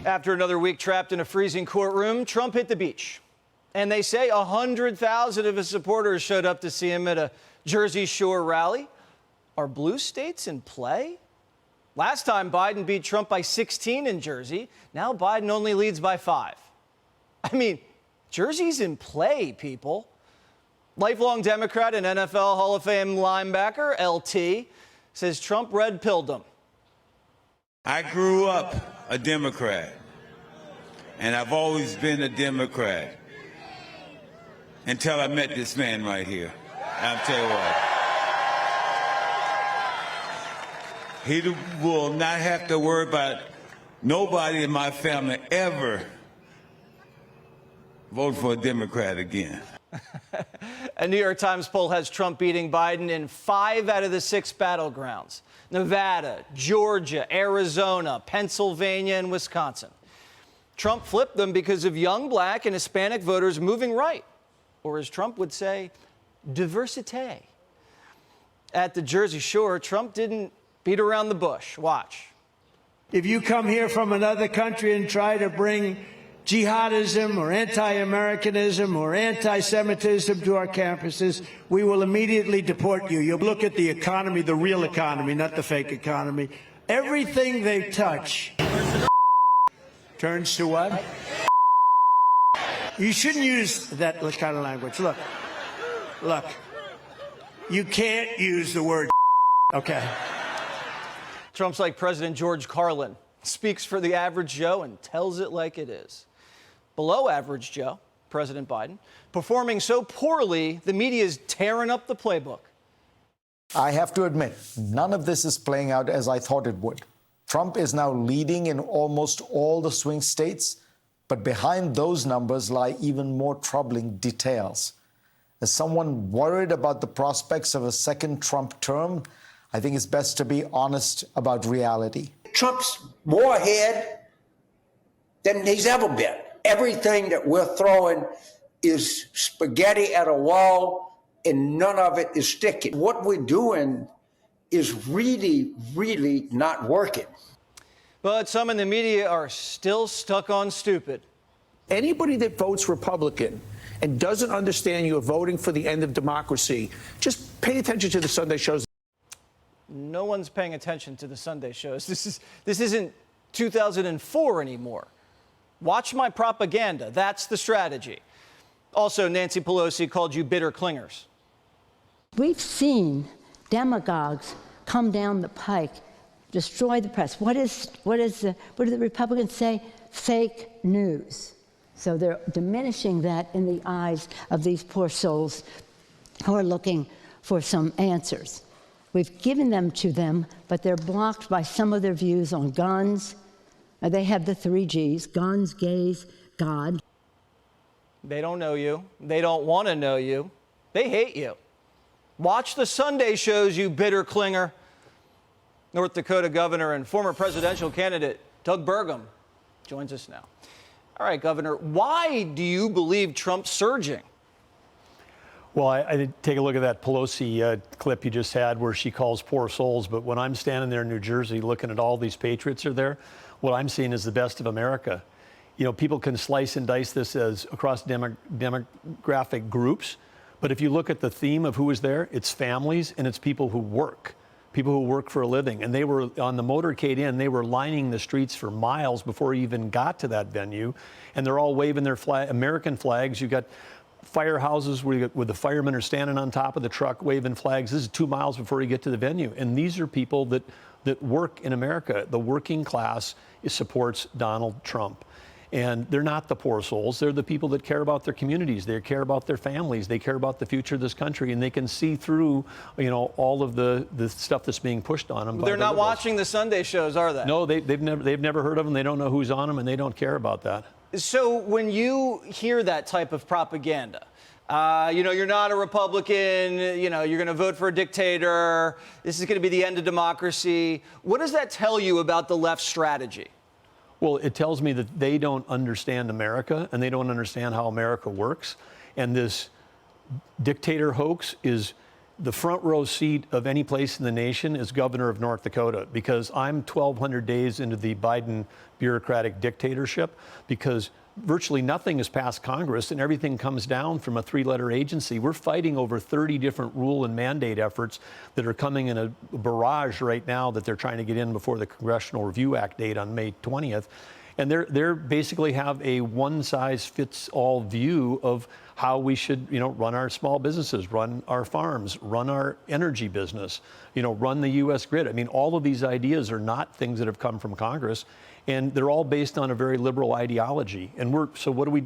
After another week trapped in a freezing courtroom, Trump hit the beach. And they say 100,000 of his supporters showed up to see him at a Jersey Shore rally. Are blue states in play? Last time Biden beat Trump by 16 in Jersey. Now Biden only leads by 5. I mean, Jersey's in play, people. Lifelong Democrat and NFL Hall of Fame linebacker, LT, says Trump red-pilled him. I grew up a Democrat, and I've always been a Democrat until I met this man right here. I'll tell you what. He will not have to worry about nobody in my family ever vote for a Democrat again. A New York Times poll has Trump beating Biden in 5 out of the 6 battlegrounds: Nevada, Georgia, Arizona, Pennsylvania, and Wisconsin. Trump flipped them because of young black and Hispanic voters moving right, or as Trump would say, diversité. At the Jersey Shore, Trump didn't beat around the bush. Watch. If you come here from another country and try to bring jihadism or anti-Americanism or anti-Semitism to our campuses, we will immediately deport you. You'll look at the economy, the real economy, not the fake economy. Everything they touch turns to what? You shouldn't use that kind of language. Look, you can't use the word okay. Trump's like President George Carlin, speaks for the average Joe and tells it like it is. Below average Joe, President Biden, performing so poorly, the media is tearing up the playbook. I have to admit, none of this is playing out as I thought it would. Trump is now leading in almost all the swing states, but behind those numbers lie even more troubling details. As someone worried about the prospects of a second Trump term, I think it's best to be honest about reality. Trump's more ahead than he's ever been. Everything that we're throwing is spaghetti at a wall, and none of it is sticking. What we're doing is really, really not working. But some in the media are still stuck on stupid. Anybody that votes Republican and doesn't understand you're voting for the end of democracy, just pay attention to the Sunday shows. No one's paying attention to the Sunday shows. This isn't 2004 anymore. Watch my propaganda. That's the strategy. Also, Nancy Pelosi called you bitter clingers. We've seen demagogues come down the pike, destroy the press. What do the Republicans say? Fake news. So they're diminishing that in the eyes of these poor souls who are looking for some answers. We've given them to them, but they're blocked by some of their views on guns. They have the 3 Gs, guns, gays, God. They don't know you. They don't want to know you. They hate you. Watch the Sunday shows, you bitter clinger. North Dakota Governor and former presidential candidate Doug Burgum joins us now. All right, Governor, why do you believe Trump's surging? Well, I did take a look at that Pelosi clip you just had where she calls poor souls. But when I'm standing there in New Jersey looking at all these patriots are there, what I'm seeing is the best of America. You know, people can slice and dice this as across demographic groups. But if you look at the theme of who is there, it's families and it's people who work for a living. And they were on the motorcade in, they were lining the streets for miles before you even got to that venue. And they're all waving their American flags. You got firehouses where the firemen are standing on top of the truck waving flags. This is 2 miles before you get to the venue. And these are people that work in America. The working class supports Donald Trump. And they're not the poor souls. They're the people that care about their communities. They care about their families. They care about the future of this country. And they can see through, you know, all of the stuff that's being pushed on them. They're not watching the Sunday shows, are they? No, they've never heard of them. They don't know who's on them, and they don't care about that. So when you hear that type of propaganda, you know, you're not a Republican, you know, you're going to vote for a dictator, this is going to be the end of democracy. What does that tell you about the left strategy? Well, it tells me that they don't understand America and they don't understand how America works. And this dictator hoax is the front row seat of any place in the nation is governor of North Dakota, because I'm 1,200 days into the Biden bureaucratic dictatorship, because virtually nothing has passed Congress and everything comes down from a three-letter agency. We're fighting over 30 different rule and mandate efforts that are coming in a barrage right now that they're trying to get in before the Congressional Review Act date on May 20th. And they're basically have a one-size-fits-all view of how we should, run our small businesses, run our farms, run our energy business, run the U.S. grid. I mean, all of these ideas are not things that have come from Congress, and they're all based on a very liberal ideology. And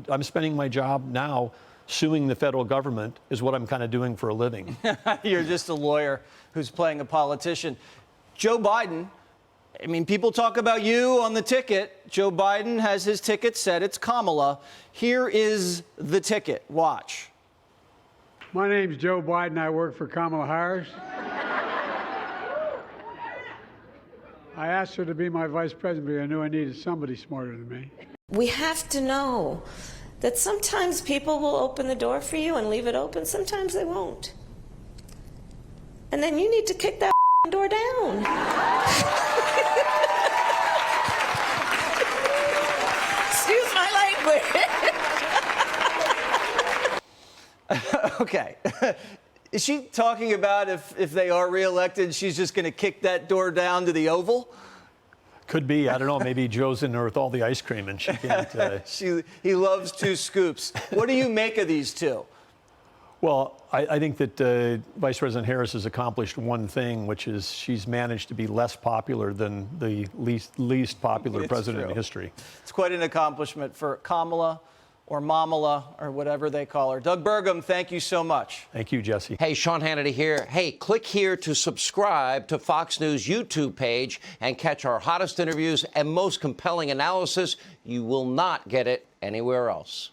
I'm spending my job now suing the federal government is what I'm kind of doing for a living. You're just a lawyer who's playing a politician. Joe Biden, I mean, people talk about you on the ticket. Joe Biden has his ticket set. It's Kamala. Here is the ticket. Watch. My name's Joe Biden. I work for Kamala Harris. I asked her to be my vice president because I knew I needed somebody smarter than me. We have to know that sometimes people will open the door for you and leave it open. Sometimes they won't. And then you need to kick that door down. Excuse my language. Okay. Is she talking about if they are reelected, she's just going to kick that door down to the Oval? Could be. I don't know. Maybe Joe's in there with all the ice cream and she can't. He loves two scoops. What do you make of these two? Well, I think that Vice President Harris has accomplished one thing, which is she's managed to be less popular than the least popular president in history. It's quite an accomplishment for Kamala, or Mamala, or whatever they call her. Doug Burgum, thank you so much. Thank you, Jesse. Hey, Sean Hannity here. Hey, click here to subscribe to Fox News YouTube page and catch our hottest interviews and most compelling analysis. You will not get it anywhere else.